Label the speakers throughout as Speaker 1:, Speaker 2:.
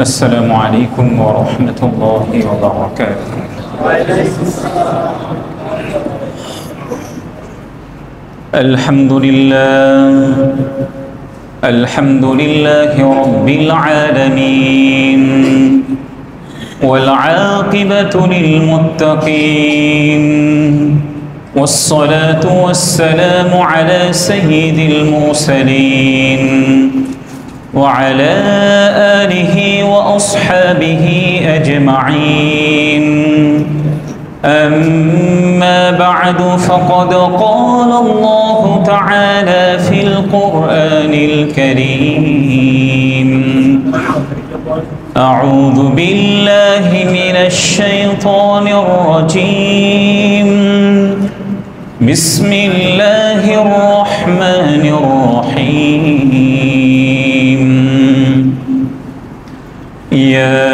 Speaker 1: السلام عليكم ورحمة الله وبركاته. الحمد لله رب العالمين، والعاقبة للمتقين، والصلاة والسلام على سيد المرسلين وعلى آله وأصحابه أجمعين. أما بعد، فقد قال الله تعالى في القرآن الكريم: أعوذ بالله من الشيطان الرجيم، بسم الله الرحمن الرحيم. يا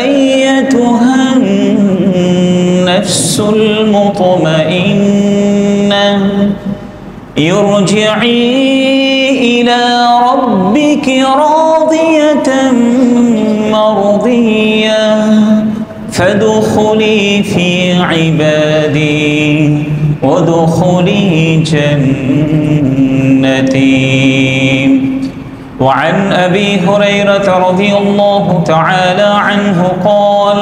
Speaker 1: أيتها النفس المطمئنة، ارجعي إلى ربك راضية مرضية فادخلي في عبادي وادخلي جنتي. وعن أبي هريرة رضي الله تعالى عنه قال: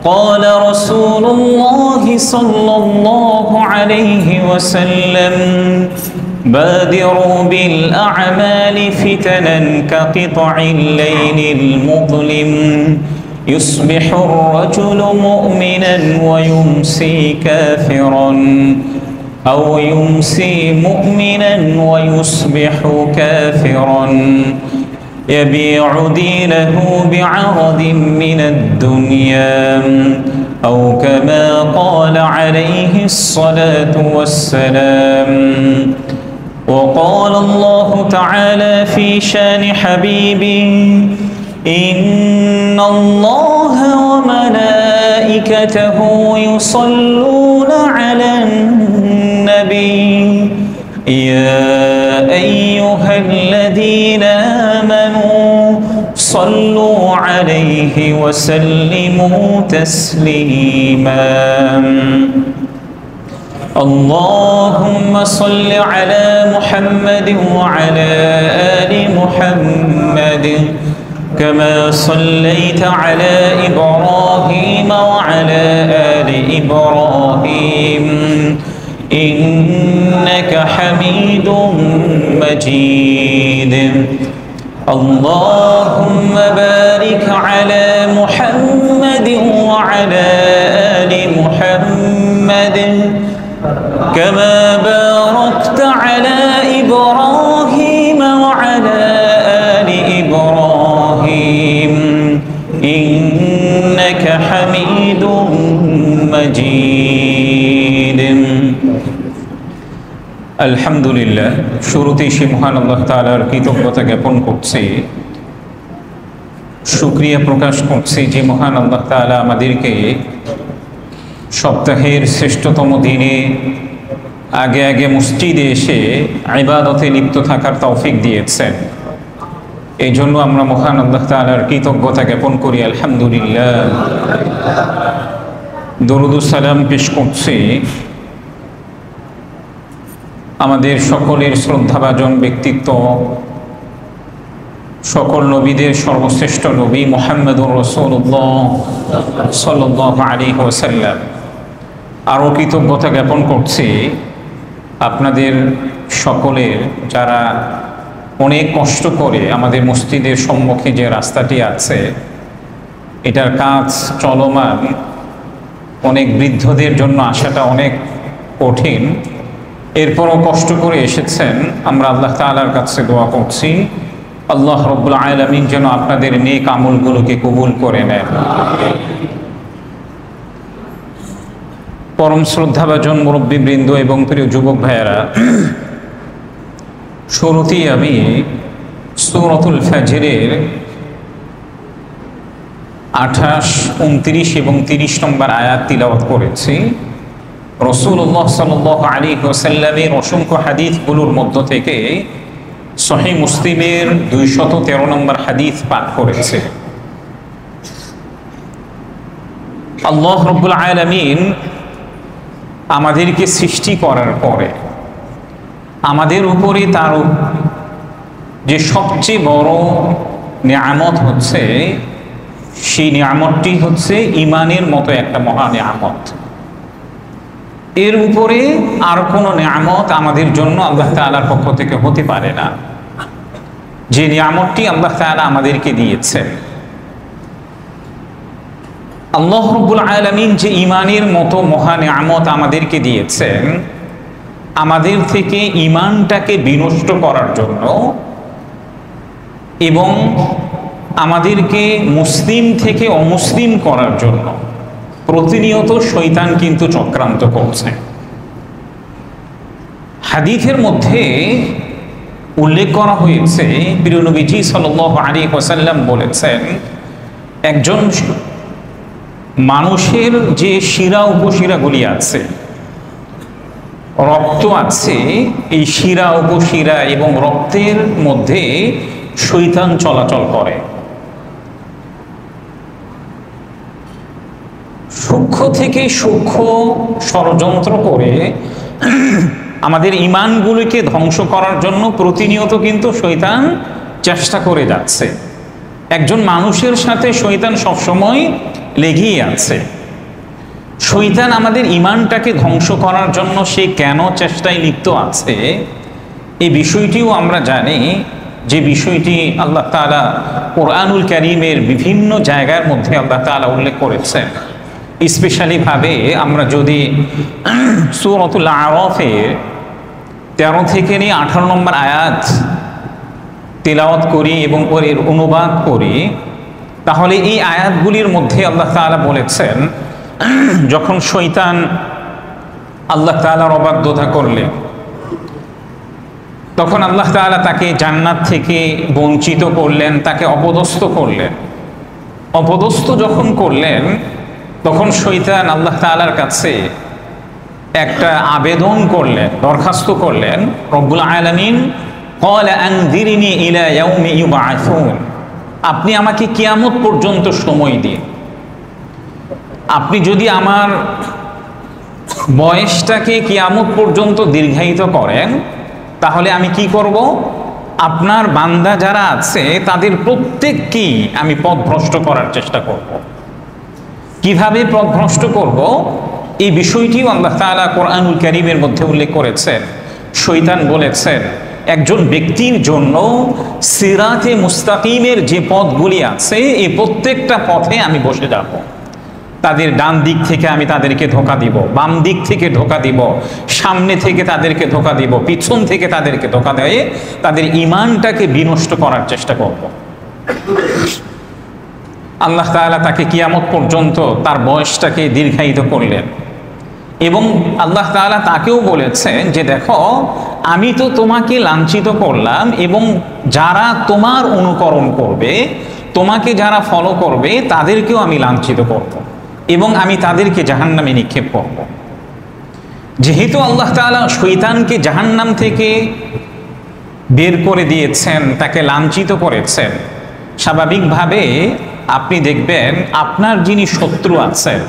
Speaker 1: قال رسول الله صلى الله عليه وسلم: بادروا بالأعمال فتنا كقطع الليل المظلم، يصبح الرجل مؤمنا ويمسي كافرا، أو يمسي مؤمنا ويصبح كافرا، يبيع دينه بعرض من الدنيا، أو كما قال عليه الصلاة والسلام. وقال الله تعالى في شان حبيبه: إن الله وملائكته يصلون على النبي، يا أيها الذين آمنوا صلوا عليه وسلموا تسليما. اللهم صل على محمد وعلى آل محمد، كما صليت على إبراهيم وعلى آل إبراهيم إنك حميد مجيد. اللهم بارك على محمد وعلى آل محمد، كما باركت على إبراهيم وعلى آل إبراهيم إنك حميد مجيد। আলহামদুলিল্লাহ, শুরুতেই সে মহান আল্লাহ তাআলার কৃতজ্ঞতা জ্ঞাপন করছি, শুকরিয়া প্রকাশ করছি যে মহান আল্লাহ তাআলা আমাদেরকে সপ্তাহের শ্রেষ্ঠতম দিনে আগে আগে মসজিদে এসে ইবাদতে লিপ্ত থাকার তৌফিক দিয়েছেন। এই জন্য আমরা মহান আল্লাহ তাআলার কৃতজ্ঞতা জ্ঞাপন করি, আলহামদুলিল্লাহ। দরুদ ও সালাম পেশ করছি আমাদের সকলের শ্রদ্ধাভাজন ব্যক্তিত্ব, সকল নবীদের সর্বশ্রেষ্ঠ নবী মুহাম্মদুর রাসূলুল্লাহ সাল্লাল্লাহু আলাইহি ওয়াসাল্লাম। আরও কৃতজ্ঞতা জ্ঞাপন করছি আপনাদের সকলের, যারা অনেক কষ্ট করে আমাদের মসজিদের সম্মুখে যে রাস্তাটি আছে এটার কাজ চলমান, অনেক বৃদ্ধদের জন্য আসাটা অনেক কঠিন, এরপরও কষ্ট করে এসেছেন। আমরা আল্লাহ তাআলার কাছে দোয়া করছি আল্লাহ রাব্বুল আলামিন যেন আপনাদের নেক আমলগুলোকে কবুল করে নেন। পরম শ্রদ্ধাভাজন মুরব্বীবৃন্দ এবং প্রিয় যুবক ভাইয়েরা, শুরুতেই আমি সূরাতুল ফাজরের 28, 29 এবং 30 নম্বর আয়াত তিলাওয়াত করেছি। রাসূলুল্লাহ সাল্লাল্লাহু আলাইহি ওয়াসাল্লামের অসংখ্য হাদিসগুলোর মধ্য থেকে সহিহ মুসলিমের 213 নম্বর হাদিস পাঠ করেছে। আল্লাহ রাব্বুল আলামিন আমাদেরকে সৃষ্টি করার পরে আমাদের উপরে তার যে সবচেয়ে বড় নিয়ামত হচ্ছে, সেই নিয়ামতটি হচ্ছে ঈমানের মতো একটা মহা নিয়ামত। এর উপরে আর কোনো নিয়ামত আমাদের জন্য আল্লাহ তাআলার পক্ষ থেকে হতে পারে না। যে নিয়ামতটি আল্লাহ তাআলা আমাদেরকে দিয়েছেন, আল্লাহ রাব্বুল আলামিন যে ঈমানের মতো মহা নিয়ামত আমাদেরকে দিয়েছেন, আমাদের থেকে ঈমানটাকে বিনষ্ট করার জন্য এবং আমাদেরকে মুসলিম থেকে অমুসলিম করার জন্য প্রতিনিয়ত শয়তান কিন্তু চক্রান্ত করছে। হাদিসের মধ্যে উল্লেখ করা হয়েছে, প্রিয় নবীজি সাল্লাল্লাহু আলাইহি ওয়াসাল্লাম বলেছেন, একজন মানুষের যে শিরা উপশিরাগুলি আছে, রক্ত আছে, এই শিরা উপশিরা এবং রক্তের মধ্যে শয়তান চলাচল করে। সূক্ষ্ম থেকে সূক্ষ্ম ষড়যন্ত্র করে আমাদের ঈমানগুলিকে ধ্বংস করার জন্য প্রতিনিয়ত কিন্তু শয়তান চেষ্টা করে যাচ্ছে। একজন মানুষের সাথে শয়তান সবসময় লেগেই আছে। শয়তান আমাদের ঈমানটাকে ধ্বংস করার জন্য সে কেন চেষ্টায় লিপ্ত আছে, এই বিষয়টিও আমরা জানি। যে বিষয়টি আল্লাহ তাআলা কোরআনুল কারীমের বিভিন্ন জায়গার মধ্যে আল্লাহ তাআলা উল্লেখ করেছেন। স্পেশালি ভাবে আমরা যদি সূরাতুল আরাফের 13 থেকে নিয়ে 18 নম্বর আয়াত তেলাওয়াত করি এবং এর অনুবাদ করি, তাহলে এই আয়াতগুলির মধ্যে আল্লাহ তাআলা বলেছেন, যখন শয়তান আল্লাহ তাআলার অবাধ্যতা করলেন, তখন আল্লাহ তাআলা তাকে জান্নাত থেকে বঞ্চিত করলেন, তাকে অপদস্থ করলেন। অপদস্থ যখন করলেন, তখন শয়তান আল্লাহ তাআলার কাছে একটা আবেদন করলেন, দরখাস্ত করলেন, রব্বুল আলামিন ক্বালা আনযিরনি ইলা ইয়াউমি ইউবআসুন, আপনি আমাকে কিয়ামত পর্যন্ত সময় দিন। আপনি যদি আমার বয়সটাকে কিয়ামত পর্যন্ত দীর্ঘায়িত করেন, তাহলে আমি কি করব? আপনার বান্দা যারা আছে তাদের প্রত্যেককেই আমি পথভ্রষ্ট করার চেষ্টা করব। কিভাবে পথভ্রষ্ট করব, এই বিষয়টিও আল্লাহ তাআলা কোরআনুল কারীমের মধ্যে উল্লেখ করেছেন। শয়তান বলেছেন, একজন ব্যক্তির জন্য সিরাতে মুস্তাকিমের যে পথগুলি আছে, এই প্রত্যেকটা পথে আমি বসে যাব। তাদের ডান দিক থেকে আমি তাদেরকে ধোঁকা দিব, বাম দিক থেকে ধোঁকা দিব, সামনে থেকে তাদেরকে ধোঁকা দিব, পিছন থেকে তাদেরকে ধোঁকা দিয়ে তাদের ঈমানটাকে বিনষ্ট করার চেষ্টা করব। আল্লাহ তাআলা তাকে কিয়ামত পর্যন্ত তার বয়সটাকে দীর্ঘায়িত করলেন এবং আল্লাহ তাআলা তাকেও বলেছেন যে, দেখো, আমি তো তোমাকে লাঞ্ছিত করলাম এবং যারা তোমার অনুকরণ করবে, তোমাকে যারা ফলো করবে, তাদেরকেও আমি লাঞ্ছিত করব এবং আমি তাদেরকে জাহান্নামে নিক্ষেপ করব। যেহেতু আল্লাহ তাআলা শয়তানকে জাহান্নাম থেকে বের করে দিয়েছেন, তাকে লাঞ্ছিত করেছেন, স্বাভাবিকভাবে আপনি দেখবেন আপনার যিনি শত্রু আছেন,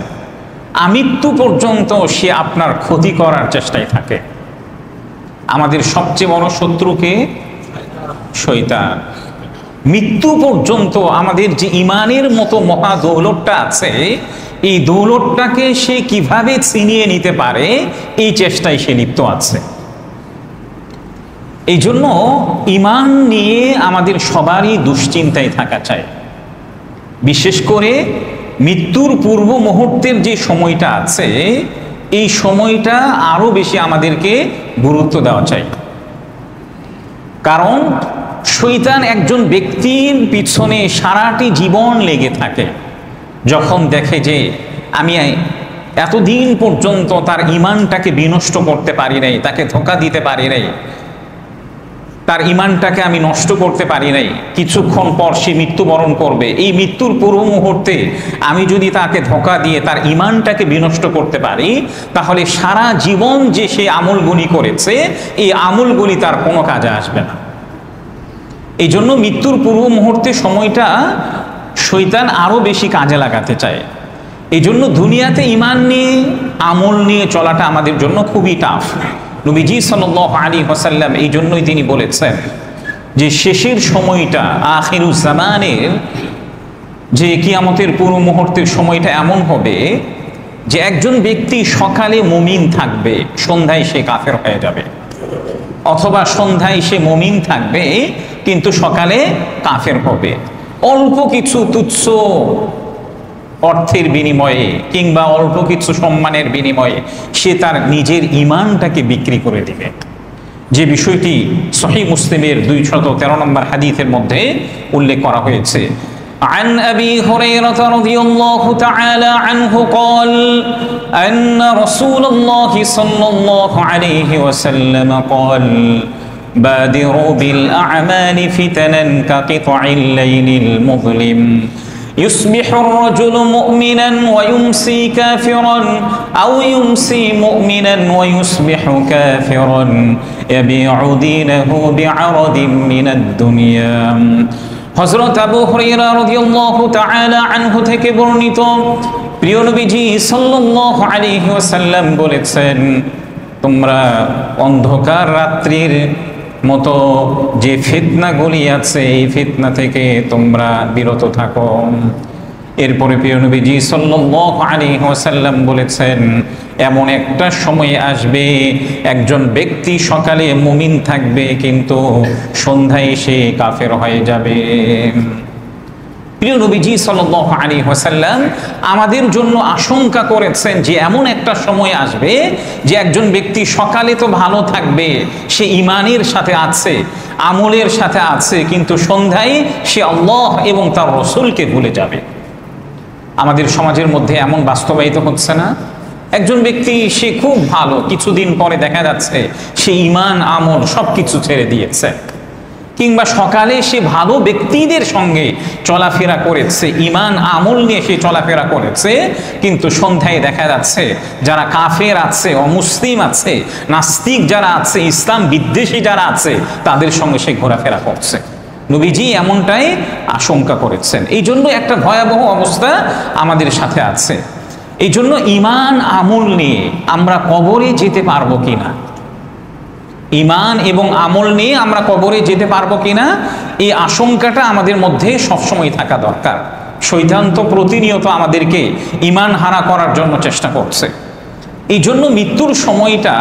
Speaker 1: আমৃত্যু পর্যন্ত সে আপনার ক্ষতি করার চেষ্টায় থাকে। আমাদের সবচেয়ে বড় শত্রুকে শয়তান। মৃত্যু পর্যন্ত আমাদের যে ঈমানের মতো মহা দৌলতটা আছে, এই দৌলতটাকে সে কিভাবে ছিনিয়ে নিতে পারে, এই চেষ্টায় সে লিপ্ত আছে। এই জন্য ঈমান নিয়ে আমাদের সবারই দুশ্চিন্তায় থাকা চাই। বিশেষ করে মৃত্যুর পূর্ব মুহূর্তের যে সময়টা আছে, এই সময়টা আরো বেশি আমাদেরকে গুরুত্ব দেওয়া চাই। কারণ শয়তান একজন ব্যক্তির পিছনে সারাটি জীবন লেগে থাকে। যখন দেখে যে আমি এতদিন পর্যন্ত তার ঈমানটাকে বিনষ্ট করতে পারি নাই, তাকে ধোঁকা দিতে পারি নাই, তার ঈমানটাকে আমি নষ্ট করতে পারি নাই, কিছুক্ষণ পর সে মৃত্যুবরণ করবে, এই মৃত্যুর পূর্ব মুহূর্তে আমি যদি তাকে ধোঁকা দিয়ে তার ঈমানটাকে বিনষ্ট করতে পারি, তাহলে সারা জীবন যে সে আমলগুলি করেছে, এই আমলগুলি তার কোনো কাজে আসবে না। এই জন্য মৃত্যুর পূর্ব মুহূর্তে সময়টা শয়তান আরো বেশি কাজে লাগাতে চায়। এই জন্য দুনিয়াতে ঈমান নিয়ে আমল নিয়ে চলাটা আমাদের জন্য খুবই টাফ। নবীজি সাল্লাল্লাহু আলাইহি ওয়াসাল্লাম এই জন্যই তিনি বলেছেন যে শেষের সময়টা, আখিরুজ জামানের যে কিয়ামতের পূর্ব মুহূর্তের সময়টা এমন হবে যে একজন ব্যক্তি সকালে মুমিন থাকবে, সন্ধ্যায় সে কাফের হয়ে যাবে, অথবা সন্ধ্যায় সে মুমিন থাকবে কিন্তু সকালে কাফের হবে। অল্প কিছু তুচ্ছ অর্থের বিনিময়ে কিংবা অল্প কিছু সম্মানের বিনিময়ে সে তার নিজের ঈমানটাকে বিক্রি করে দিবে, যে বিষয়টি সহিহ মুসলিমের 213 নম্বর হাদিসের মধ্যে উল্লেখ করা হয়েছে। عن أبي هريرة رضي الله تعالى عنه قال أن رسول الله صلى الله عليه وسلم قال بادروا بالأعمال فتنا كقطع الليل المظلم يصبح الرجل مؤمنا ويمسي كافرا أو يمسي مؤمنا ويصبح كافرا يبيع دينه بعرض من الدنيا। হযরত আবু হুরায়রা রাদিয়াল্লাহু তাআলা আনহু থেকে বর্ণিত, প্রিয় নবীজি সাল্লাল্লাহু আলাইহি ওয়াসাল্লাম বলেছেন, তোমরা অন্ধকার রাত্রির মতো যে ফিতনাগুলি আছে এই ফিতনা থেকে তোমরা বিরত থাকো। এরপরে প্রিয় নবীজি সাল্লাল্লাহু আলাইহি ওয়াসাল্লাম বলেছেন, এমন একটা সময় আসবে একজন ব্যক্তি সকালে মুমিন থাকবে কিন্তু সন্ধ্যায় সে কাফের হয়ে যাবে। প্রিয় নবীজি সাল্লাল্লাহু আলাইহি ওয়াসাল্লাম আমাদের জন্য আশঙ্কা করেছেন যে এমন একটা সময় আসবে যে একজন ব্যক্তি সকালে তো ভালো থাকবে, সে ঈমানের সাথে আছে, আমলের সাথে আছে, কিন্তু সন্ধ্যায় সে আল্লাহ এবং তার রাসূলকে ভুলে যাবে। আমাদের সমাজের মধ্যে এমন বাস্তবায়িত হচ্ছে না? একজন ব্যক্তি সে খুব ভালো, কিছুদিন পরে দেখা যাচ্ছে সে ঈমান আমল সবকিছু ছেড়ে দিয়েছে, কিংবা সকালে সে ভালো ব্যক্তিদের সঙ্গে চলাফেরা করেছে, ঈমান আমল নিয়ে সে চলাফেরা করেছে, কিন্তু সন্ধ্যায় দেখা যাচ্ছে যারা কাফের আছে, অমুসলিম আছে, নাস্তিক যারা আছে, ইসলাম বিদ্বেষী যারা আছে, তাদের সঙ্গে সে ঘোরাফেরা করছে। নবীজি এমনটাই আশঙ্কা করেছেন। এই জন্য একটা ভয়াবহ অবস্থা আমাদের সাথে আছে। এই জন্য ঈমান আমল নিয়ে আমরা কবরে যেতে পারবো কিনা, ঈমান এবং আমল নিয়ে আমরা কবরে যেতে পারবো কিনা, এই আশঙ্কাটা আমাদের মধ্যে সবসময় থাকা দরকার। শয়তান তো প্রতিনিয়ত আমাদেরকে ঈমান হারা করার জন্য চেষ্টা করছে। এই জন্য মৃত্যুর সময়টা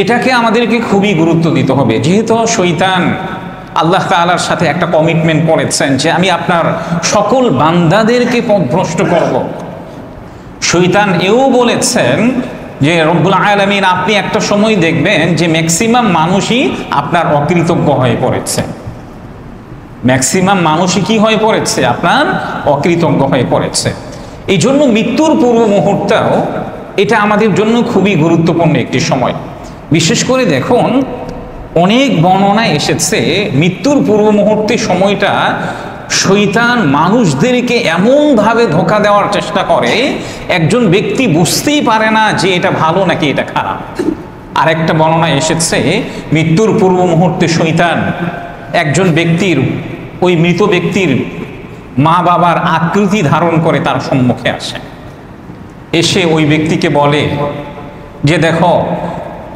Speaker 1: এটাকে আমাদেরকে খুবই গুরুত্ব দিতে হবে। যেহেতু শয়তান আল্লাহ তাআলার সাথে একটা কমিটমেন্ট করেছেন যে আমি আপনার সকল বান্দাদেরকে পথভ্রষ্ট করব। শয়তান এও বলেছেন যে রব্বুল আলামিন আপনি একটা সময় দেখবেন যে ম্যাক্সিমাম মানুষই আপনার অকৃতজ্ঞ হয়ে পড়েছে, ম্যাক্সিমাম মানুষই কি হয়ে পড়েছে, আপনার অকৃতজ্ঞ হয়ে পড়েছে। এই জন্য মৃত্যুর পূর্ব মুহূর্তেও এটা আমাদের জন্য খুবই গুরুত্বপূর্ণ একটি সময়। বিশেষ করে দেখুন, অনেক বর্ণনা এসেছে মৃত্যুর পূর্ব মুহূর্তে সময়টা শয়তান মানুষদেরকে এমনভাবে ধোঁকা দেওয়ার চেষ্টা করে একজন ব্যক্তি বুঝতেই পারে না যে এটা ভালো নাকি এটা খারাপ। আরেকটা বর্ণনা এসেছে মৃত্যুর পূর্ব মুহূর্তে শয়তান একজন ব্যক্তির, ওই মৃত ব্যক্তির মা বাবার আকৃতি ধারণ করে তার সম্মুখে আসে, এসে ওই ব্যক্তিকে বলে যে দেখো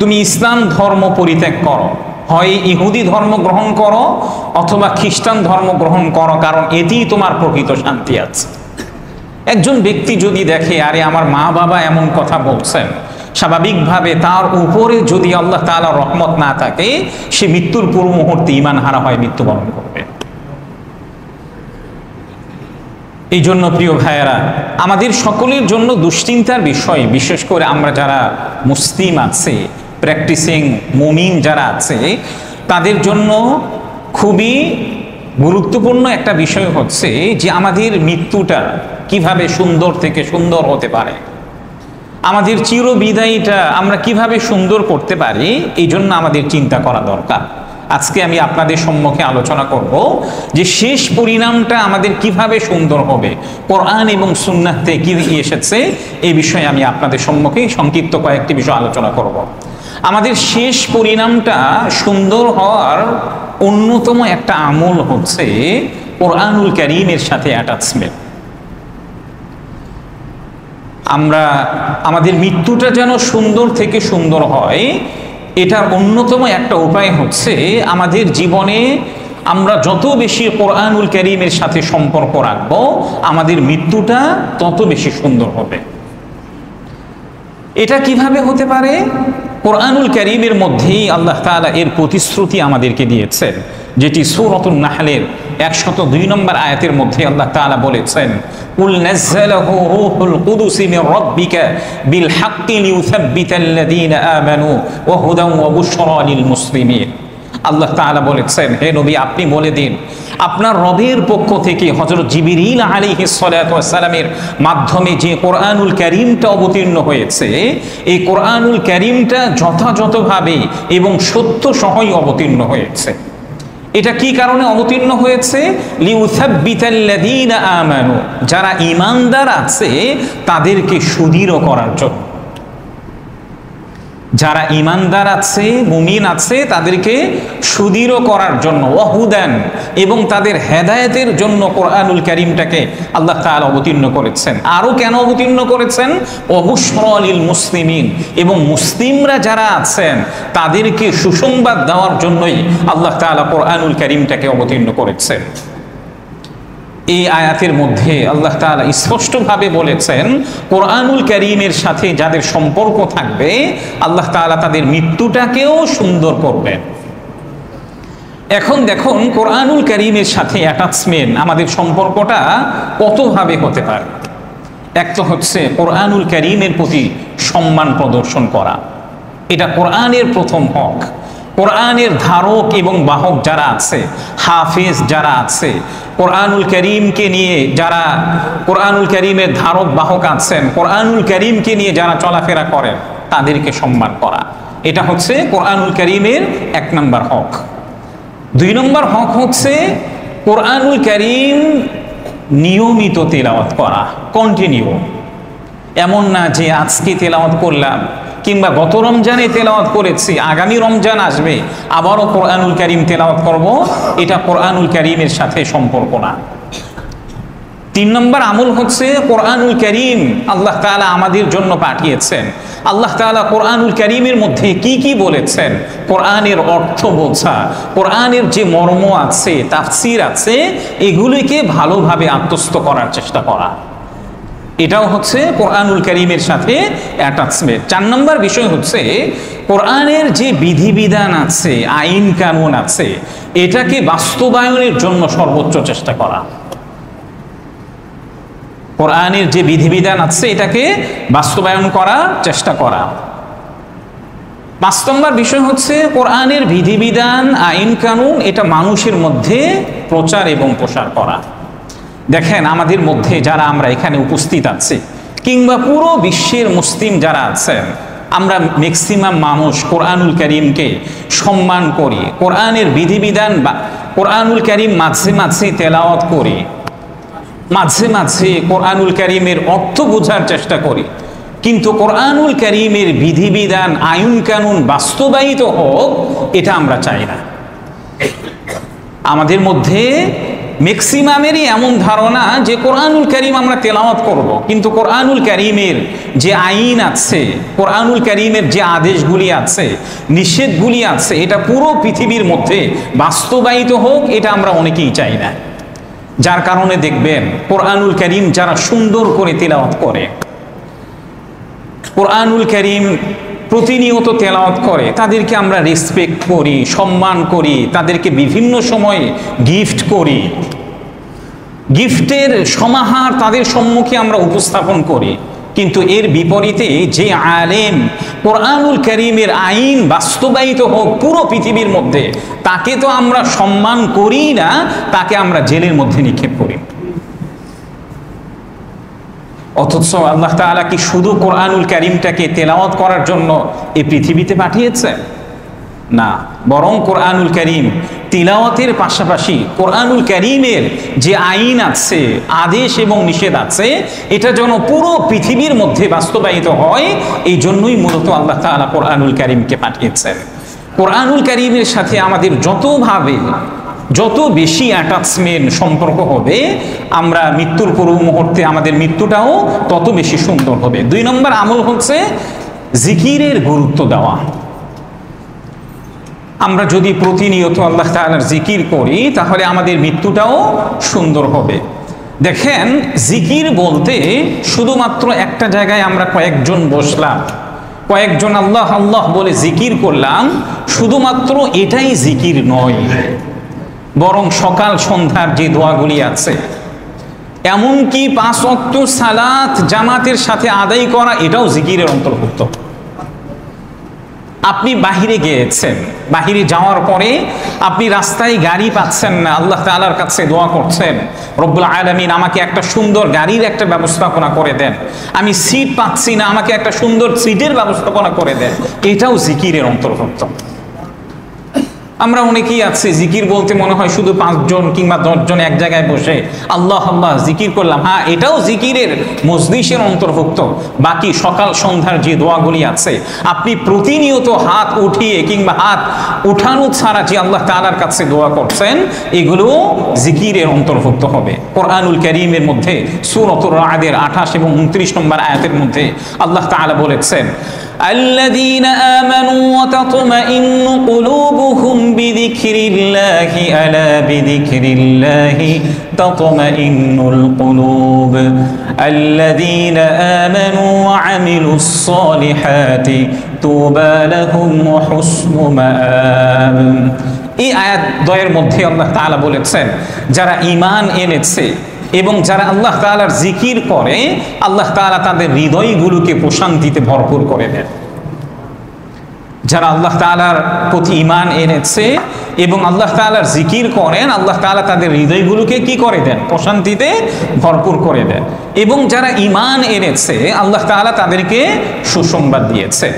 Speaker 1: তুমি ইসলাম ধর্ম পরিত্যাগ করো, হয় ইহুদি ধর্ম গ্রহণ করো অথবা খ্রিস্টান ধর্ম গ্রহণ করো, কারণ এতেই তোমার প্রকৃত শান্তি আছে। একজন ব্যক্তি যদি দেখে আরে আমার মা বাবা এমন কথা বলছেন, স্বাভাবিকভাবে তার উপরে যদি আল্লাহ তাআলার রহমত না থাকে সে মৃত্যুর পূর্ব মুহূর্তে ঈমান হারা হয় মৃত্যুবরণ করবে। এই জন্য প্রিয় ভাইয়েরা, আমাদের সকলের জন্য দুশ্চিন্তার বিষয়, বিশেষ করে আমরা যারা মুসলিম আছে, প্র্যাকটিসিং মুমিন যারা আছে, তাদের জন্য খুবই গুরুত্বপূর্ণ একটা বিষয় হচ্ছে যে আমাদের মৃত্যুটা কিভাবে সুন্দর থেকে সুন্দর হতে পারে, আমাদের চিরবিদায়ীটা আমরা কিভাবে সুন্দর করতে পারি, এই জন্য আমাদের চিন্তা করা দরকার। আজকে আমি আপনাদের সম্মুখে আলোচনা করব যে শেষ পরিণামটা আমাদের কিভাবে সুন্দর হবে, কোরআন এবং সুন্নাহতে কি এসেছে এই বিষয়ে আমি আপনাদের সম্মুখে সংক্ষিপ্ত কয়েকটি বিষয় আলোচনা করব। আমাদের শেষ পরিণামটা সুন্দর হওয়ার অন্যতম একটা আমল হচ্ছে কোরআনুল কারীমের সাথে অ্যাটাচমেন্ট। আমরা আমাদের মৃত্যুটা যেন সুন্দর থেকে সুন্দর হয়, এটার অন্যতম একটা উপায় হচ্ছে আমাদের জীবনে আমরা যত বেশি কোরআনুল কারীমের সাথে সম্পর্ক রাখব, আমাদের মৃত্যুটা তত বেশি সুন্দর হবে। এটা কিভাবে হতে পারে? কোরআনুল কারীমের মধ্যেই আল্লাহ তাআলা এর প্রতিশ্রুতি আমাদেরকে দিয়েছেন, যেটি সূরাতুন নাহলের 102 নম্বর আয়াতের মধ্যে আল্লাহ তাআলা বলেছেন, কুল নাযালাহু রূহুল কুদুস মির রাব্বিকা বিল হাক্কি লিইউসাব্বিতাল্লাযীনা আমানু ওয়া হুদান ওয়া বুশরা লিল মুসলিমিন। আল্লাহ তাআলা বলেছেন, হে নবী আপনি বলে দিন, আপনার রবের পক্ষ থেকে হযরত জিবরিল আলাইহিস সালাতু ওয়াস সালামের মাধ্যমে যে কোরআনুল কারীমটা অবতীর্ণ হয়েছে, এই কোরআনুল কারীমটা যথাযথভাবে এবং সত্য সহই অবতীর্ণ হয়েছে। এটা কি কারণে অবতীর্ণ হয়েছে? লিউসাব্বিতাল্লাযীনা আমানু, যারা ঈমানদার আছে তাদেরকে সুদৃঢ় করার জন্য। যারা ঈমানদার আছে, মুমিন আছে, তাদেরকে সুদৃঢ় করার জন্য, ওয়াহুদান, এবং তাদের হেদায়েতের জন্য কোরআনুল কারীমটাকে আল্লাহ তাআলা অবতীর্ণ করেছেন। আরও কেন অবতীর্ণ করেছেন? ওয়া বুশরা লিল মুসলিমিন, এবং মুসলিমরা যারা আছেন তাদেরকে সুসংবাদ দেওয়ার জন্যই আল্লাহ তাআলা কোরআনুল কারীমটাকে অবতীর্ণ করেছেন। এই আয়াতের মধ্যে আল্লাহ তাআলা স্পষ্টভাবে বলেছেন, কোরআনুল কারীমের সাথে যাদের সম্পর্ক থাকবে আল্লাহ তাআলা তাদের মৃত্যুটাকেও সুন্দর করবেন। এখন দেখুন, কোরআনুল কারীমের সাথে অ্যাটাচমেন্ট, আমাদের সম্পর্কটা কতভাবে হতে পারে। এক তো হচ্ছে কোরআনুল কারীমের প্রতি সম্মান প্রদর্শন করা, এটা কোরআনের প্রথম হক। কোরআনের ধারক এবং বাহক যারা আছে, হাফেজ যারা আছে, কোরআনুল কারীমকে নিয়ে যারা কোরআনুল কারীমের ধারক বাহক আছেন, কোরআনুল কারীমকে নিয়ে যারা চলাফেরা করেন, তাদেরকে সম্মান করা, এটা হচ্ছে কোরআনুল কারীমের 1 নম্বর হক। 2 নম্বর হক হচ্ছে কোরআনুল কারীম নিয়মিত তেলাওয়াত করা, কন্টিনিউ। এমন না যে আজকে তেলাওয়াত করলাম কিংবা গত রমজানে তেলাওয়াত করেছি, আগামী রমজান আসবে আবারও কোরআনুল কারীম তেলাওয়াত করব, এটা কোরআনুল কারীমের সাথে সম্পর্ক না। 3 নম্বর আমল হচ্ছে কোরআনুল কারীম আল্লাহ তাআলা আমাদের জন্য পাঠিয়েছেন। আল্লাহ তাআলা কোরআনুল কারীমের মধ্যে কি কি বলেছেন, কোরআনের অর্থ বোঝা, কোরআনের যে মর্ম আছে, তাফসীর আছে, এগুলিকে ভালোভাবে আত্মস্থ করার চেষ্টা করা, এটাও হচ্ছে কোরআনুল কারীমের সাথে অ্যাটাচমেন্ট। 4 নম্বর বিষয় হচ্ছে কোরআনের যে বিধিবিধান আছে, আইন কানুন আছে, এটাকে বাস্তবায়নের জন্য সর্বোচ্চ চেষ্টা করা। কোরআনের যে বিধিবিধান আছে এটাকে বাস্তবায়ন করার চেষ্টা করা। 5 নম্বর বিষয় হচ্ছে কোরআনের বিধিবিধান, আইন কানুন, এটা মানুষের মধ্যে প্রচার এবং প্রসার করা। দেখেন, আমাদের মধ্যে যারা আমরা এখানে উপস্থিত আছি কিংবা পুরো বিশ্বের মুসলিম যারা আছেন, আমরা ম্যাক্সিমাম মানুষ কোরআনুল কারীমকে সম্মান করি, কোরআনের বিধিবিধান বা কোরআনুল কারীম মাঝে মাঝে তেলাওয়াত করি, মাঝে মাঝে কোরআনুল কারীমের অর্থ বোঝার চেষ্টা করি, কিন্তু কোরআনুল কারীমের বিধিবিধান, আইন কানুন বাস্তবায়িত হোক এটা আমরা চাই না। আমাদের মধ্যে ম্যাক্সিমামেরই এমন ধারণা যে কোরআনুল কারীম আমরা তেলাওয়াত করব, কিন্তু কোরআনুল কারীমের যে আইন আছে, কোরআনুল কারীমের যে আদেশগুলি আছে, নিষেধগুলি আছে, এটা পুরো পৃথিবীর মধ্যে বাস্তবায়িত হোক এটা আমরা অনেকেই চাই না। যার কারণে দেখবেন কোরআনুল কারীম যারা সুন্দর করে তেলাওয়াত করে, কোরআনুল কারীম প্রতিনিয়ত তেলাওয়াত করে, তাদেরকে আমরা রেসপেক্ট করি, সম্মান করি, তাদেরকে বিভিন্ন সময়ে গিফট করি, গিফটের সমাহার তাদের সম্মুখে আমরা উপস্থাপন করি। কিন্তু এর বিপরীতে যে আলেম কোরআনুল কারীমের আইন বাস্তবায়িত হোক পুরো পৃথিবীর মধ্যে, তাকে তো আমরা সম্মান করি না, তাকে আমরা জেলের মধ্যে নিক্ষেপ করি। অথচ আল্লাহ তাআলা কি শুধু কোরআনুল কারীমটাকে তেলাওয়াত করার জন্য এই পৃথিবীতে পাঠিয়েছেন? না, বরং কোরআনুল কারীম তিলাওয়াতের পাশাপাশি কোরআনুল কারীমের যে আইন আছে, আদেশ এবং নিষেধ আছে, এটা যেন পুরো পৃথিবীর মধ্যে বাস্তবায়িত হয়, এই জন্যই মূলত আল্লাহ তাআলা কোরআনুল কারীমকে পাঠিয়েছেন। কোরআনুল কারীমের সাথে আমাদের যত বেশি অ্যাটাচমেন্ট সম্পর্ক হবে, আমরা মৃত্যুর পূর্ব মুহূর্তে আমাদের মৃত্যুটাও তত বেশি সুন্দর হবে। 2 নম্বর আমল হচ্ছে জিকিরের গুরুত্ব দেওয়া। আমরা যদি প্রতিনিয়ত আল্লাহ তাআলার জিকির করি তাহলে আমাদের মৃত্যুটাও সুন্দর হবে। দেখেন, জিকির বলতে শুধুমাত্র একটা জায়গায় আমরা কয়েকজন বসলাম, কয়েকজন আল্লাহ আল্লাহ বলে জিকির করলাম, শুধুমাত্র এটাই জিকির নয়, বরং সকাল সন্ধ্যার যে দোয়াগুলি আছে, এমনকি 5 ওয়াক্ত সালাত জামাতের সাথে আদায় করা, এটাও জিকিরের অন্তর্ভুক্ত। আপনি বাহিরে গিয়েছেন, বাহিরে যাওয়ার পরে আপনি রাস্তায় গাড়ি পাচ্ছেন না, আল্লাহ তাআলার কাছে দোয়া করছেন, রব্বুল আলামিন আমাকে একটা সুন্দর গাড়ির একটা ব্যবস্থাপনা করে দেন, আমি সিট পাচ্ছি না, আমাকে একটা সুন্দর সিটের ব্যবস্থাপনা করে দেন, এটাও জিকিরের অন্তর্ভুক্ত। আমরা অনেকেই আছি জিকির বলতে মনে হয় শুধু 5 জন কিংবা 10 জন এক জায়গায় বসে আল্লাহ আল্লাহ জিকির করলাম। হ্যাঁ, এটাও জিকিরের মজলিসের অন্তর্ভুক্ত। বাকি সকাল সন্ধ্যার যে দোয়াগুলি আছে, আপনি প্রতিনিয়ত হাত উঠিয়ে কিংবা হাত উঠানো ছাড়া যে আল্লাহ তাআলার কাছে দোয়া করছেন, এগুলো জিকিরের অন্তর্ভুক্ত হবে। কোরআনুল কারীমের মধ্যে সূরাতুর রা'দের 28 এবং 29 নম্বর আয়াতের মধ্যে আল্লাহ তাআলা বলেছেন, الذين آمنوا وتطمئن قلوبهم بذكر الله ألا بذكر الله تطمئن القلوب الذين آمنوا وعملوا الصالحات طوبى لهم وحسن مآب। এই আয়াত দ্বয়ের মধ্যে আল্লাহ তাআলা বলেছেন, যারা ঈমান এনেছে এবং যারা আল্লাহ তাআলার জিকির করে, আল্লাহ তাআলা তাদের হৃদয়গুলোকে প্রশান্তিতে ভরপুর করে দেন। যারা আল্লাহ তাআলার প্রতি ঈমান এনেছে এবং আল্লাহ তাআলার জিকির করেন, আল্লাহ তাআলা তাদের হৃদয়গুলোকে কি করে দেন? প্রশান্তিতে ভরপুর করে দেন। এবং যারা ঈমান এনেছে, আল্লাহ তাআলা তাদেরকে সুসংবাদ দিয়েছে।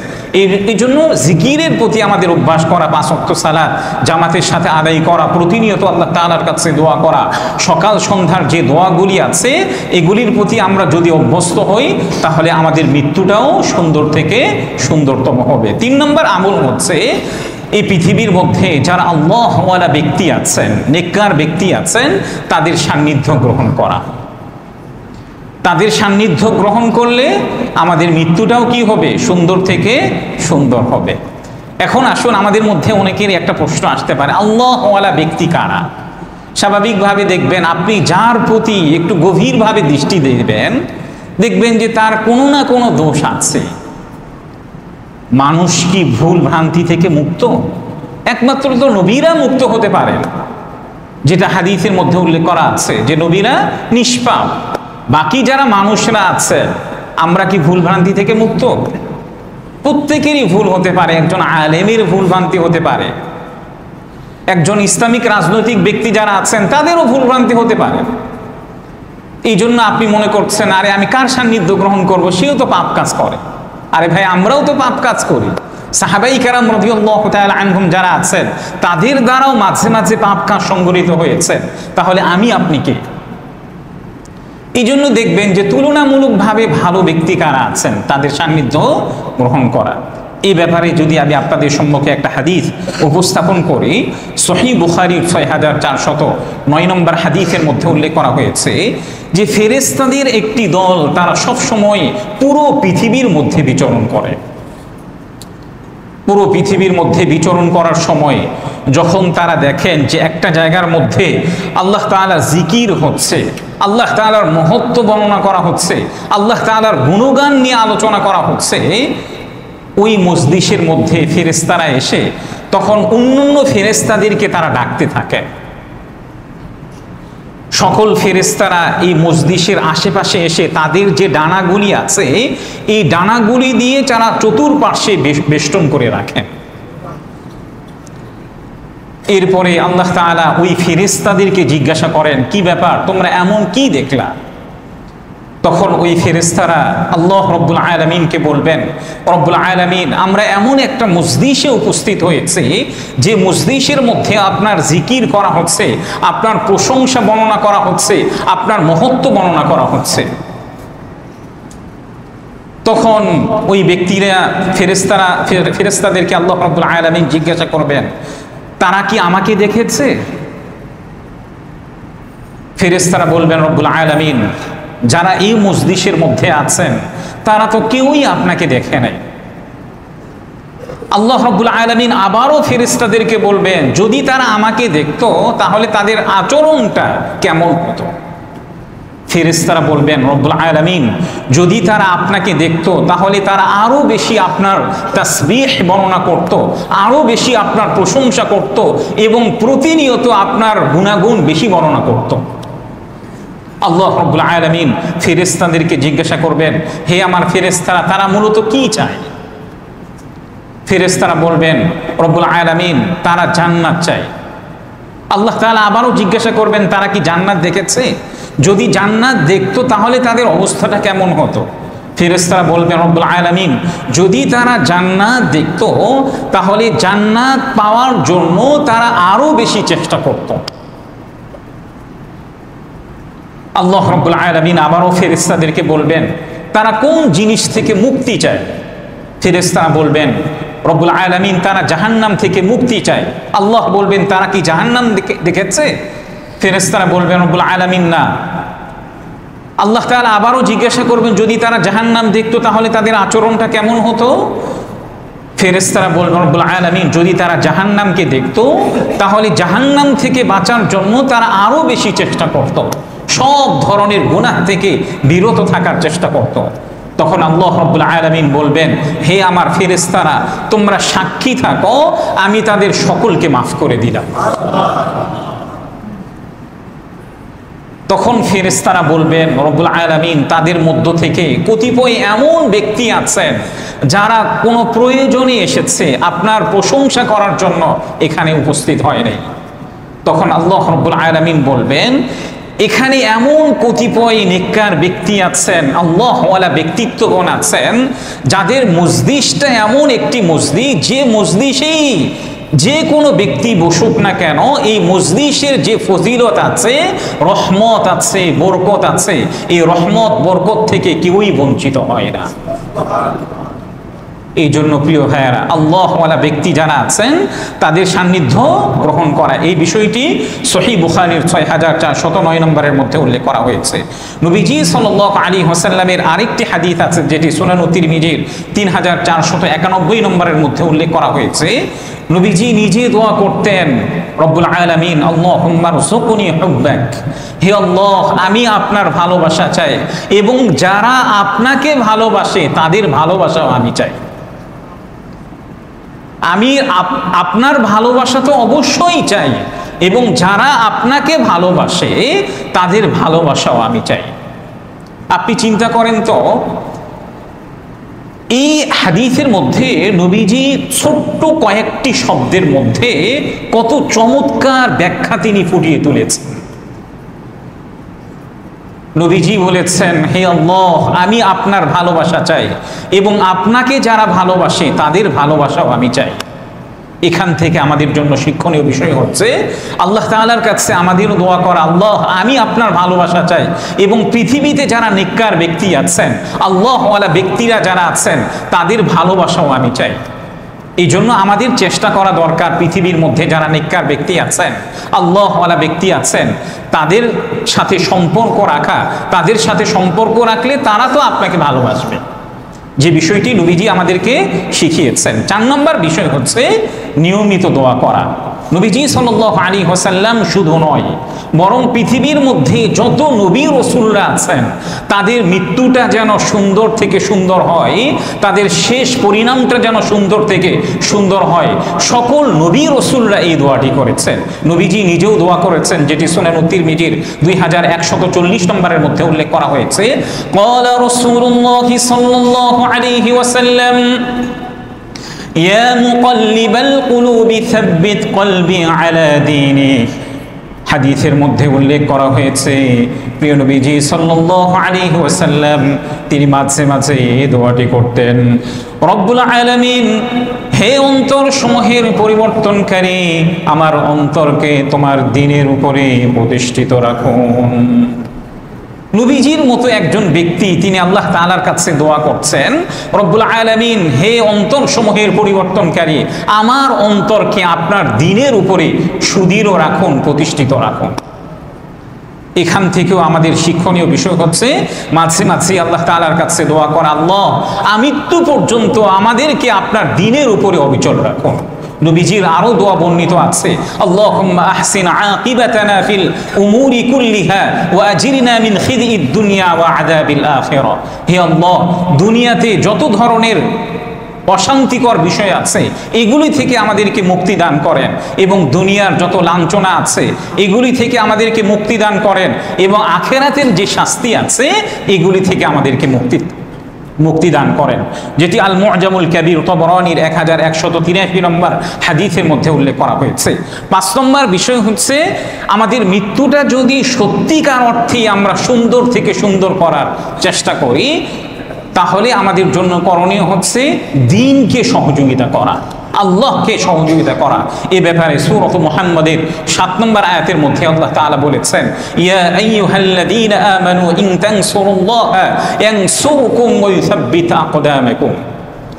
Speaker 1: এই জন্য জিকিরের প্রতি আমাদের অভ্যাস করা, 5 ওয়াক্ত সালাত জামাতের সাথে আদায় করা, প্রতিনিয়ত আল্লাহ তাআলার কাছে দোয়া করা, সকাল সন্ধ্যার যে দোয়াগুলি আছে, এগুলির প্রতি আমরা যদি অভ্যস্ত হই, তাহলে আমাদের মৃত্যুটাও সুন্দর থেকে সুন্দরতম হবে। 3 নম্বর আমল হচ্ছে, এই পৃথিবীর মধ্যে যারা আল্লাহওয়ালা ব্যক্তি আছেন, নেককার ব্যক্তি আছেন, তাদের সান্নিধ্য গ্রহণ করা। তাদের সান্নিধ্য গ্রহণ করলে আমাদের মৃত্যুটাও কি হবে? সুন্দর থেকে সুন্দর হবে। এখন আসুন, আমাদের মধ্যে অনেকেরই একটা প্রশ্ন আসতে পারে, আল্লাহওয়ালা ব্যক্তি কারা? স্বাভাবিকভাবে দেখবেন, আপনি যার প্রতি একটু গভীরভাবে দৃষ্টি দেবেন, দেখবেন যে তার কোনো না কোনো দোষ আছে। মানুষ কি ভুল ভ্রান্তি থেকে মুক্ত? একমাত্র তো নবীরা মুক্ত হতে পারেন, যেটা হাদিসের মধ্যে উল্লেখ করা আছে যে নবীরা নিষ্পাপ। বাকি যারা মানুষরা আছে, আমরা কি ভুল ভ্রান্তি থেকে মুক্ত? প্রত্যেকেরই ভুল হতে পারে। একজন আলেমের ভুল ভ্রান্তি হতে পারে, একজন ইসলামিক রাজনৈতিক ব্যক্তি যারা আছেন, তাদেরও ভুল ভ্রান্তি হতে পারে। এই জন্য আপনি মনে করছেন, আরে আমি কার সান্নিধ্য গ্রহণ করব? সেও তো পাপ কাজ করে। আরে ভাই, আমরাও তো পাপ কাজ করি। সাহাবাই কেরাম রাদিয়াল্লাহু তাআলা আনহুম যারা আছেন, তাদের দ্বারাও মাঝে মাঝে পাপ কাজ সংঘটিত হয়েছে। তাহলে আপনি কে? এই জন্য দেখবেন যে তুলনামূলকভাবে ভালো ব্যক্তি কারা আছেন, তাদের সান্নিধ্য গ্রহণ করা। এই ব্যাপারে যদি আমি আপনাদের সম্মুখে একটা হাদিস উপস্থাপন করি, সহিহ বুখারীর 6409 নম্বর হাদিসের মধ্যে উল্লেখ করা হয়েছে যে ফেরেশতাদের একটি দল, তারা সব সময় পুরো পৃথিবীর মধ্যে বিচরণ করে। পুরো পৃথিবীর মধ্যে বিচরণ করার সময় যখন তারা দেখেন যে একটা জায়গার মধ্যে আল্লাহ তাআলা জিকির হচ্ছে, আল্লাহ তাআলার মহত্ব বর্ণনা করা হচ্ছে, আল্লাহ তাআলার গুণগান নিয়ে আলোচনা করা হচ্ছে, ওই মজলিসের মধ্যে ফেরেশতারা এসে তখন অন্যান্য ফেরেশতাদেরকে তারা ডাকতে থাকে। সকল ফেরেশতারা এই মজলিসের আশেপাশে এসে তাদের যে ডানাগুলি আছে, এই ডানাগুলি দিয়ে তারা চতুর্পার্শ্বে বেষ্টন করে রাখেন। এরপরে আল্লাহ তাআলা ওই ফেরেশতাদেরকে জিজ্ঞাসা করেন, কি ব্যাপার, তোমরা এমন কি দেখলা? তখন ওই ফেরেশতারা আল্লাহ রব্বুল আলামিনকে বলবেন, রব্বুল আলামিন, আমরা এমন একটা মজলিসে উপস্থিত হয়েছি যে মজলিসের মধ্যে আপনার জিকির করা হচ্ছে, আপনার প্রশংসা বর্ণনা করা হচ্ছে, আপনার মহত্ব বর্ণনা করা হচ্ছে। তখন ওই ব্যক্তিরা ফেরেশতাদেরকে আল্লাহ রাব্বুল আলামিন জিজ্ঞাসা করবেন, তারা কি আমাকে দেখেছে? ফেরেশতারা বলবেন, রব্বুল আলামিন, যারা এই মজলিসের মধ্যে আছেন তারা তো কেউই আপনাকে দেখে নাই। আল্লাহ রাব্বুল আলামিন আবারও ফেরেশতাদেরকে বলবেন, যদি তারা আমাকে দেখতো তাহলে তাদের আচরণটা কেমন হতো? ফেরেশতারা বলবেন, রব্বুল আলামিন, যদি তারা আপনাকে দেখতো তাহলে তারা আরো বেশি আপনার তাসবিহ বর্ণনা করত, আরো বেশি আপনার প্রশংসা করত এবং প্রতিনিয়ত আপনার গুণাগুণ বেশি বর্ণনা করত। আল্লাহ রাব্বুল আলামিন ফেরেশতাদেরকে জিজ্ঞাসা করবেন, হে আমার ফেরেশতারা, তারা মূলত কি চায়? ফেরেশতারা বলবেন, রব্বুল আলামিন, তারা জান্নাত চায়। আল্লাহ তাআলা আবারও জিজ্ঞাসা করবেন, তারা কি জান্নাত দেখেছে? যদি জান্নাত দেখতো তাহলে তাদের অবস্থাটা কেমন হতো? ফেরেশতারা বলবেন, রব্বুল আলামিন, যদি তারা জান্নাত দেখতো তাহলে জান্নাত পাওয়ার জন্য তারা আরো বেশি চেষ্টা করত। আল্লাহ রাব্বুল আলামিন আবারও ফেরেশতাদেরকে বলবেন, তারা কোন জিনিস থেকে মুক্তি চায়? ফেরেশতারা বলবেন, রব্বুল আলামিন, তারা জাহান্নাম থেকে মুক্তি চায়। আল্লাহ বলবেন, তারা কি জাহান্নাম দেখেছে? ফেরেশতারা বলবেন, রব্বুল আলামিন, না। আল্লাহ তাআলা আবারও জিজ্ঞাসা করবেন, যদি তারা জাহান্নাম দেখতো তাহলে তাদের আচরণটা কেমন হতো? ফেরেশতারা বলবেন, রব্বুল আলামিন, যদি তারা জাহান্নামকে দেখতো তাহলে জাহান্নাম থেকে বাঁচার জন্য তারা আরো বেশি চেষ্টা করত, সব ধরনের গুনাহ থেকে বিরত থাকার চেষ্টা করত। তখন আল্লাহ রাব্বুল আলামিন বলবেন, হে আমার ফেরেশতারা, তোমরা সাক্ষী থাকো, আমি তাদের সকলকে মাফ করে দিলাম। তখন ফেরেশতারা বলবেন, রব্বুল আলামিন, তাদের মধ্য থেকে কতিপয় এমন ব্যক্তি আছেন যারা কোনো প্রয়োজনে এসেছে, আপনার প্রশংসা করার জন্য এখানে উপস্থিত হয় নাই। তখন আল্লাহ রাব্বুল আলামিন বলবেন, এখানে এমন কতিপয় নেককার ব্যক্তি আছেন, আল্লাহওয়ালা ব্যক্তিত্বগণ আছেন, যাদের মজলিসটা এমন একটি মজলিস, যে মজলিসেই যে কোনো ব্যক্তি বসুক না কেন, এই মজলিসের যে ফজিলত আছে, রহমত আছে, বরকত আছে, এই রহমত বরকত থেকে কেউই বঞ্চিত হয় না। এই জন্য প্রিয় ভাইয়েরা, আল্লাহওয়ালা ব্যক্তি যারা আছেন তাদের সান্নিধ্য গ্রহণ করা, এই বিষয়টি সহিহ বুখারীর 6409 নম্বরের মধ্যে উল্লেখ করা হয়েছে। নবীজি সাল্লাল্লাহু আলাইহি ওয়াসাল্লামের আরেকটি হাদিস আছে, যেটি সুনান তিরমিজির 3491 নম্বরের মধ্যে উল্লেখ করা হয়েছে। নবীজি নিজে দোয়া করতেন, রব্বুল আলামিন, আল্লাহুম্মা রযুকনি হুব্বাক, হে আল্লাহ, আমি আপনার ভালোবাসা চাই এবং যারা আপনাকে ভালোবাসে তাদের ভালোবাসাও আমি চাই। আমি আপনার ভালোবাসা তো অবশ্যই চাই এবং যারা আপনাকে ভালোবাসে তাদের ভালোবাসাও আমি চাই। আপনি চিন্তা করেন তো, এই হাদিসের মধ্যে নবীজি ছোট্ট কয়েকটি শব্দের মধ্যে কত চমৎকার ব্যাখ্যা তিনি ফুটিয়ে তুলেছেন। নবীজি বলেছেন, হে আল্লাহ, আমি আপনার ভালোবাসা চাই এবং আপনাকে যারা ভালোবাসে তাদের ভালোবাসাও আমি চাই। এখান থেকে আমাদের জন্য শিক্ষণীয় বিষয় হচ্ছে, আল্লাহ তাআলার কাছে আমাদেরও দোয়া করা, আল্লাহ, আমি আপনার ভালোবাসা চাই এবং পৃথিবীতে যারা নেককার ব্যক্তি আছেন, আল্লাহওয়ালা ব্যক্তিরা যারা আছেন, তাদের ভালোবাসাও আমি চাই। এই জন্য আমাদের চেষ্টা করা দরকার, পৃথিবীর মধ্যে যারা নেককার ব্যক্তি আছেন, আল্লাহওয়ালা ব্যক্তি আছেন, তাদের সাথে সম্পর্ক রাখা। তাদের সাথে সম্পর্ক রাখলে তারা তো আপনাকে ভালোবাসবে, যে বিষয়টি নবীজি আমাদেরকে শিখিয়েছেন। 4 নম্বর বিষয় হচ্ছে নিয়মিত দোয়া করা। নবীজি সাল্লাল্লাহু আলাইহি ওয়াসাল্লাম শুধু নয়, বরং পৃথিবীর মধ্যে যত নবী রাসূলরা আছেন তাদের মৃত্যুটা যেন সুন্দর থেকে সুন্দর হয়, তাদের শেষ পরিণামটা যেন সুন্দর থেকে সুন্দর হয়, সকল নবী রাসূলরা এই দোয়াটি করেছেন। নবীজি নিজেও দোয়া করেছেন, যেটি সুনান তিরমিজির 2140 নম্বরের মধ্যে উল্লেখ করা হয়েছে। ক্বালা রাসূলুল্লাহ সাল্লাল্লাহু আলাইহি ওয়াসাল্লাম, ইয়া মুকাল্লিবাল কুলুবি সাব্বিত কলবি আলা দীনিক। হাদিসের মধ্যে উল্লেখ করা হয়েছে, প্রিয় নবীজি সাল্লাল্লাহু আলাইহি ওয়াসাল্লাম তিনি মাঝে মাঝে এই দোয়াটি করতেন, রব্বুল আলামিন, হে অন্তর সমূহের পরিবর্তনকারী, আমার অন্তরকে তোমার দ্বীনের উপরে প্রতিষ্ঠিত রাখুন। নবীজির মতো একজন ব্যক্তি তিনি আল্লাহ তাআলার কাছে দোয়া করছেন, রব্বুল আলামিন, হে অন্তর সমূহের পরিবর্তনকারী, আমার অন্তরকে আপনার দ্বীনের উপরে সুদৃঢ় রাখুন, প্রতিষ্ঠিত রাখুন। এখান থেকেও আমাদের শিক্ষণীয় বিষয় হচ্ছে মাঝে মাঝে আল্লাহ তাআলার কাছে দোয়া করা, আল্লাহ আমৃত্যু পর্যন্ত আমাদেরকে আপনার দ্বীনের উপরে অবিচল রাখুন। নবীজির আরো দোয়া বর্ণিত আছে, আল্লাহুম্মা আহসিন আকিবাতানা ফিল উমুরি কুল্লিহা ওয়া আজিরনা মিন খিদিদ দুনিয়া ওয়া আযাবিল আখিরা। হে আল্লাহ, দুনিয়াতে যত ধরনের অশান্তিকর বিষয় আছে এগুলি থেকে আমাদেরকে মুক্তি দান করেন, এবং দুনিয়ার যত লাঞ্ছনা আছে এগুলি থেকে আমাদেরকে মুক্তি দান করেন, এবং আখিরাতের যে শাস্তি আছে এগুলি থেকে আমাদেরকে মুক্তি দান করেন, যেটি আল মুআজামুল কাবীর তাবরানীর 1183 নম্বর হাদিসের মধ্যে উল্লেখ করা হয়েছে। 5 নম্বর বিষয় হচ্ছে, আমাদের মৃত্যুটা যদি সত্যিকার অর্থে আমরা সুন্দর থেকে সুন্দর করার চেষ্টা করি, তাহলে আমাদের জন্য করণীয় হচ্ছে দ্বীনকে সহযোগিতা করা, আল্লাহকে সহযোগিতা করা। এ ব্যাপারে সূরা মুহাম্মাদের 7 নম্বর আয়াতের মধ্যে আল্লাহ তাআলা বলেছেন, ইয়া আইয়ুহাল্লাযীনা আমানু ইন তানসুরুল্লাহা ইয়ানসুরকুম ওয়া ইউসাব্বিত আকদামাকুম।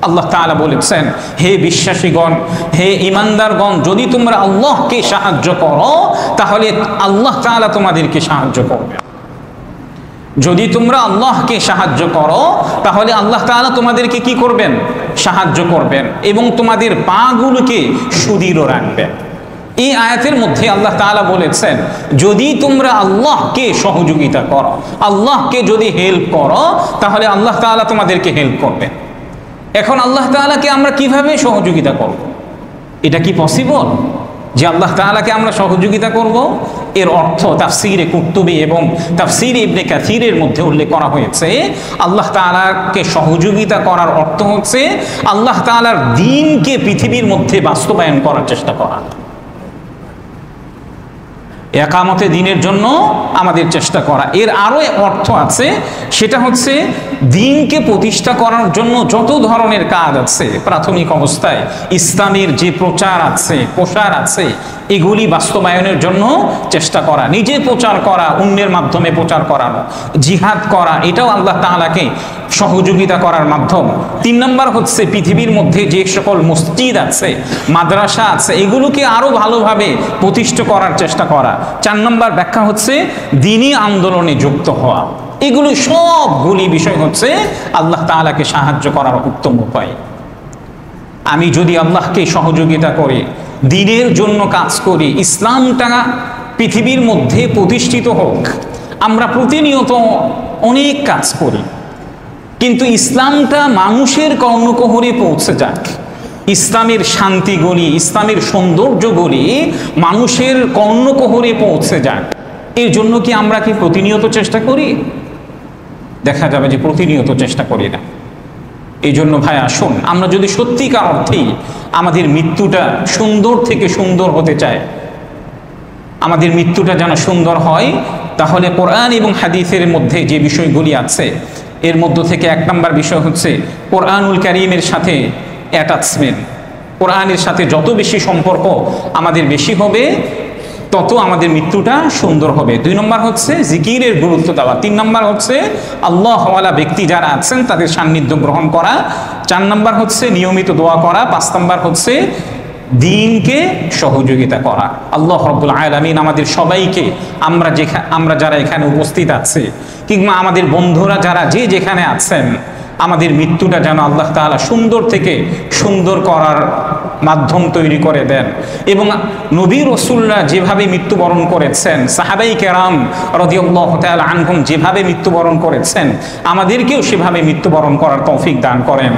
Speaker 1: আল্লাহ তাআলা বলেছেন, হে বিশ্বাসীগণ, হে ঈমানদারগণ, যদি তোমরা আল্লাহকে সাহায্য করো তাহলে আল্লাহ তাআলা তোমাদেরকে সাহায্য করবেন। যদি তোমরা আল্লাহকে সাহায্য করো তাহলে আল্লাহ তাআলা তোমাদেরকে কি করবেন? সাহায্য করবেন, এবং তোমাদের পাগুলোকে সুদৃঢ় রাখবেন। এই আয়াতের মধ্যে আল্লাহ তাআলা বলেছেন, যদি তোমরা আল্লাহকে সহযোগিতা করো, আল্লাহকে যদি হেল্প করো, তাহলে আল্লাহ তাআলা তোমাদেরকে হেল্প করবেন। এখন আল্লাহ তাআলাকে আমরা কিভাবে সহযোগিতা করব? এটা কি পসিবল যে আল্লাহ তাআলাকে আমরা সহযোগিতা করব? এর অর্থ তাফসীরে কুরতুবী এবং তাফসীরে ইবনে কাসীরের মধ্যে উল্লেখ করা হয়েছে, আল্লাহ তাআলাকে সহযোগিতা করার অর্থ হচ্ছে আল্লাহ তাআলার দ্বীনকে পৃথিবীর মধ্যে বাস্তবায়ন করার চেষ্টা করা, একামতে দ্বীনের জন্য আমাদের চেষ্টা করা। এর আরো অর্থ আছে, সেটা হচ্ছে দ্বীনকে প্রতিষ্ঠা করার জন্য যত ধরনের কাজ আছে প্রাথমিক অবস্থায়, ইসলামের যে প্রচার আছে, প্রসার আছে, এগুলি বাস্তবায়নের জন্য চেষ্টা করা, নিজে প্রচার করা, অন্যের মাধ্যমে প্রচার করানো, জিহাদ করা, এটাও আল্লাহ তাআলাকে সহযোগিতা করার মাধ্যম। 3 নম্বর হচ্ছে পৃথিবীর মধ্যে যে সকল মসজিদ আছে, মাদ্রাসা আছে, এগুলোকে আরো ভালোভাবে প্রতিষ্ঠা করার চেষ্টা করা। 4 নম্বর ব্যাখ্যা হচ্ছে দ্বীনি আন্দোলনে যুক্ত হওয়া। এগুলি সবগুলি বিষয় হচ্ছে আল্লাহ তাআলাকে সাহায্য করার উত্তম উপায়। আমি যদি আল্লাহকে সহযোগিতা করি, দ্বীনের জন্য কাজ করি, ইসলামটা পৃথিবীর মধ্যে প্রতিষ্ঠিত হোক, আমরা প্রতিনিয়ত অনেক কাজ করি, কিন্তু ইসলামটা মানুষের কর্ণকুহরে পৌঁছে যাক, ইসলামের শান্তিগুলি, ইসলামের সৌন্দর্যগুলি মানুষের কর্ণকুহরে পৌঁছে যাক, এর জন্য কি আমরা কি প্রতিনিয়ত চেষ্টা করি? দেখা যাবে যে প্রতিনিয়ত চেষ্টা করি না। এই জন্য ভাই আসুন, আমরা যদি সত্যিকার অর্থেই আমাদের মৃত্যুটা সুন্দর থেকে সুন্দর হতে চায়, আমাদের মৃত্যুটা যেন সুন্দর হয়, তাহলে কোরআন এবং হাদিসের মধ্যে যে বিষয়গুলি আছে এর মধ্য থেকে 1 নম্বর বিষয় হচ্ছে কোরআনুল কারীমের সাথে অ্যাটাচমেন্ট। কোরআনের সাথে যত বেশি সম্পর্ক আমাদের বেশি হবে, তত আমাদের মৃত্যুটা সুন্দর হবে। 2 নম্বর হচ্ছে জিকিরের গুরুত্ব দেওয়া। 3 নম্বর হচ্ছে আল্লাহওয়ালা ব্যক্তি যারা আছেন তাদের সান্নিধ্য গ্রহণ করা। 4 নম্বর হচ্ছে নিয়মিত দোয়া করা। 5 নম্বর হচ্ছে দ্বীনকে সহযোগিতা করা। আল্লাহ রাব্বুল আলামিন আমাদের সবাইকে, আমরা যারা এখানে উপস্থিত আছি কিংবা আমাদের বন্ধুরা যারা যেখানে আছেন, আমাদের মৃত্যুটা যেন আল্লাহ তাআলা সুন্দর থেকে সুন্দর করার মাধ্যম তৈরি করে দেন, এবং নবী রাসূলরা যেভাবে মৃত্যুবরণ করেছেন, সাহাবায়ে কেরাম রাদিয়াল্লাহু তাআলা আনহুম যেভাবে মৃত্যুবরণ করেছেন, আমাদেরকেও সেভাবে মৃত্যুবরণ করার তৌফিক দান করেন।